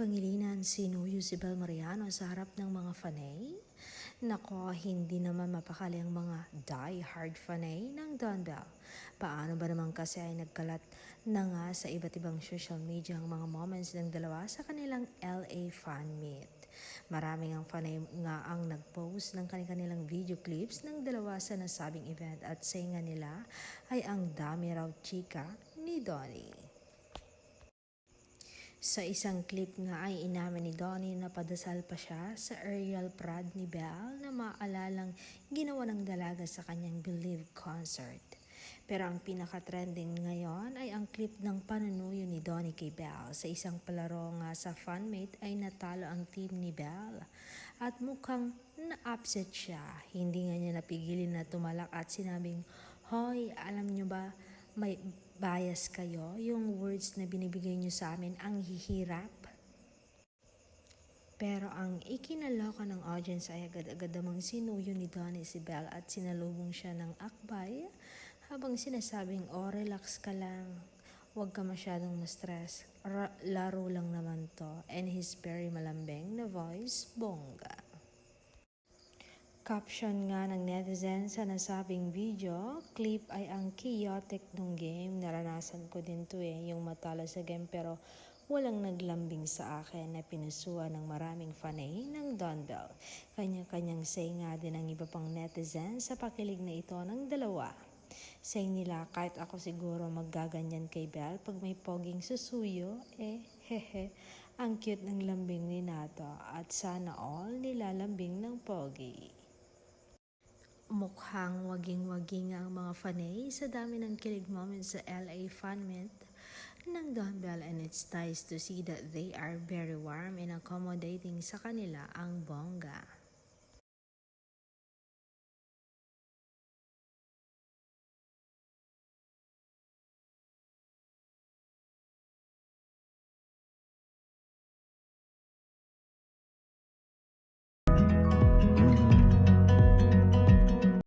Pangilinan sinuyo si Bel Mariano sa harap ng mga fanay? Nako, hindi naman mapakali ang mga die-hard fanay ng Don Bell. Paano ba naman kasi ay nagkalat na nga sa iba't ibang social media ang mga moments ng dalawa sa kanilang LA fan meet. Maraming ang fanay nga ang nag-post ng kanilang video clips ng dalawa sa nasabing event at say nga nila ay ang dami raw chika ni Donnie. Sa isang clip nga ay inamin ni Donnie na padasal pa siya sa aerial prod ni Belle na maalalang ginawa ng dalaga sa kanyang Believe concert. Pero ang pinaka-trending ngayon ay ang clip ng panunuyo ni Donnie kay Belle. Sa isang palaro nga sa fanmate ay natalo ang team ni Belle at mukhang na-upset siya. Hindi nga niya napigilin na tumalak at sinabing, "Hoy, alam nyo ba, may bias kayo, yung words na binibigay nyo sa amin ang hihirap." Pero ang ikinaloka ng audience ay agad-agad namang sinuyo ni Donnie si Belle at sinalubong siya ng akbay habang sinasabing, "Oh, relax ka lang. Huwag ka masyadong ma-stress. Laro lang naman to." And his very malambing na voice, bongga. Caption nga ng netizen sa nasabing video, clip ay ang chaotic nung game. Naranasan ko din to yung matalo sa game pero walang naglambing sa akin na pinusuan ng maraming fanay ng Don Bell. Kanya-kanyang say nga din ang iba pang netizen sa pakilig na ito ng dalawa. Say nila, kahit ako siguro maggaganyan kay Bell pag may poging susuyo, hehe, ang cute ng lambing ni Nato at sana all nilalambing ng pogi. Mukhang waging-waging ang mga fanay sa dami ng kilig moments sa LA fan meet ng Don Bell, and it's nice to see that they are very warm and accommodating sa kanila ang bongga.